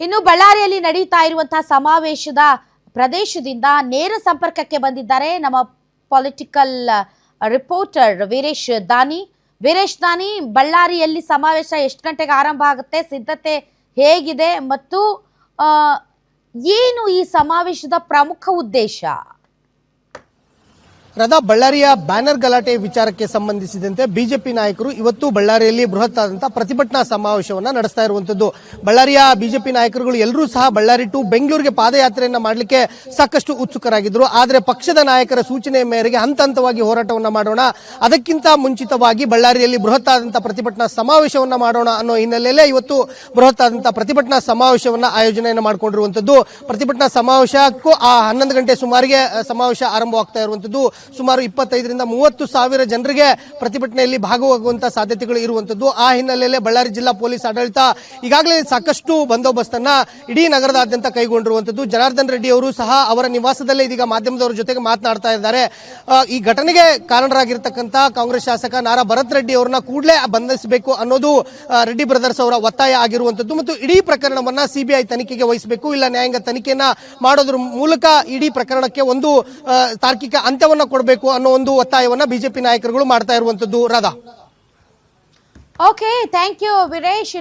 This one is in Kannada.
ಇನ್ನು ಬಳ್ಳಾರಿಯಲ್ಲಿ ನಡೀತಾ ಇರುವಂತಹ ಸಮಾವೇಶದ ಪ್ರದೇಶದಿಂದ ನೇರ ಸಂಪರ್ಕಕ್ಕೆ ಬಂದಿದ್ದಾರೆ ನಮ್ಮ ಪೊಲಿಟಿಕಲ್ ರಿಪೋರ್ಟರ್ ವೀರೇಶ್ ದಾನಿ. ಬಳ್ಳಾರಿಯಲ್ಲಿ ಸಮಾವೇಶ ಎಷ್ಟು ಗಂಟೆಗೆ ಆರಂಭ ಆಗುತ್ತೆ, ಸಿದ್ಧತೆ ಹೇಗಿದೆ ಮತ್ತು ಏನು ಈ ಸಮಾವೇಶದ ಪ್ರಮುಖ ಉದ್ದೇಶ? ರಾಧಾ, ಬಳ್ಳಾರಿಯ ಬ್ಯಾನರ್ ಗಲಾಟೆ ವಿಚಾರಕ್ಕೆ ಸಂಬಂಧಿಸಿದಂತೆ ಬಿಜೆಪಿ ನಾಯಕರು ಇವತ್ತು ಬಳ್ಳಾರಿಯಲ್ಲಿ ಬೃಹತ್ ಆದಂತಹ ಪ್ರತಿಭಟನಾ ಸಮಾವೇಶವನ್ನ ನಡೆಸ್ತಾ ಇರುವಂತದ್ದು. ಬಳ್ಳಾರಿಯ ಬಿಜೆಪಿ ನಾಯಕರುಗಳು ಎಲ್ಲರೂ ಸಹ ಬಳ್ಳಾರಿ ಟು ಬೆಂಗಳೂರಿಗೆ ಪಾದಯಾತ್ರೆಯನ್ನ ಮಾಡಲಿಕ್ಕೆ ಸಾಕಷ್ಟು ಉತ್ಸುಕರಾಗಿದ್ರು. ಆದರೆ ಪಕ್ಷದ ನಾಯಕರ ಸೂಚನೆಯ ಮೇರೆಗೆ ಹಂತ ಹಂತವಾಗಿ ಹೋರಾಟವನ್ನ ಮಾಡೋಣ, ಅದಕ್ಕಿಂತ ಮುಂಚಿತವಾಗಿ ಬಳ್ಳಾರಿಯಲ್ಲಿ ಬೃಹತ್ ಆದಂತಹ ಪ್ರತಿಭಟನಾ ಸಮಾವೇಶವನ್ನ ಮಾಡೋಣ ಅನ್ನೋ ಹಿನ್ನೆಲೆಯಲ್ಲೇ ಇವತ್ತು ಬೃಹತ್ ಆದಂತಹ ಪ್ರತಿಭಟನಾ ಸಮಾವೇಶವನ್ನ ಆಯೋಜನೆಯನ್ನ ಮಾಡಿಕೊಂಡಿರುವಂತದ್ದು. ಪ್ರತಿಭಟನಾ ಸಮಾವೇಶಕ್ಕೂ 11 ಗಂಟೆ ಸುಮಾರಿಗೆ ಸಮಾವೇಶ ಆರಂಭವಾಗ್ತಾ ಇರುವಂತದ್ದು. ಸುಮಾರು 25ರಿಂದ 30 ಸಾವಿರ ಜನರಿಗೆ ಪ್ರತಿಭಟನೆಯಲ್ಲಿ ಭಾಗವಹಿಸುವಂತಹ ಸಾಧ್ಯತೆಗಳು ಇರುವಂತದ್ದು. ಆ ಹಿನ್ನೆಲೆಯಲ್ಲಿ ಬಳ್ಳಾರಿ ಜಿಲ್ಲಾ ಪೊಲೀಸ್ ಆಡಳಿತ ಈಗಾಗಲೇ ಸಾಕಷ್ಟು ಬಂದೋಬಸ್ತನ್ನ ಇಡೀ ನಗರದಾದ್ಯಂತ ಕೈಗೊಂಡಿರುವಂತದ್ದು. ಜನಾರ್ದನ್ ರೆಡ್ಡಿ ಅವರು ಸಹ ಅವರ ನಿವಾಸದಲ್ಲೇ ಇದೀಗ ಮಾಧ್ಯಮದವರ ಜೊತೆಗೆ ಮಾತನಾಡ್ತಾ ಇದ್ದಾರೆ. ಈ ಘಟನೆಗೆ ಕಾರಣರಾಗಿರ್ತಕ್ಕಂಥ ಕಾಂಗ್ರೆಸ್ ಶಾಸಕ ನಾರಾ ಭರತ್ ರೆಡ್ಡಿ ಅವರನ್ನ ಕೂಡಲೇ ಬಂಧಿಸಬೇಕು ಅನ್ನೋದು ರೆಡ್ಡಿ ಬ್ರದರ್ಸ್ ಅವರ ಒತ್ತಾಯ ಆಗಿರುವಂತದ್ದು. ಮತ್ತು ಇಡೀ ಪ್ರಕರಣವನ್ನ ಸಿಬಿಐ ತನಿಖೆಗೆ ವಹಿಸಬೇಕು, ಇಲ್ಲ ನ್ಯಾಯಾಂಗ ತನಿಖೆಯನ್ನ ಮಾಡೋದ್ರ ಮೂಲಕ ಇಡೀ ಪ್ರಕರಣಕ್ಕೆ ಒಂದು ತಾರ್ಕಿಕ ಅಂತ್ಯವನ್ನ ಕೊಡಬೇಕು ಅನ್ನೋ ಒಂದು ಒತ್ತಾಯವನ್ನ ಬಿಜೆಪಿ ನಾಯಕರುಗಳು ಮಾಡ್ತಾ ಇರುವಂತದ್ದು. Radha, okay, thank you Veeresh.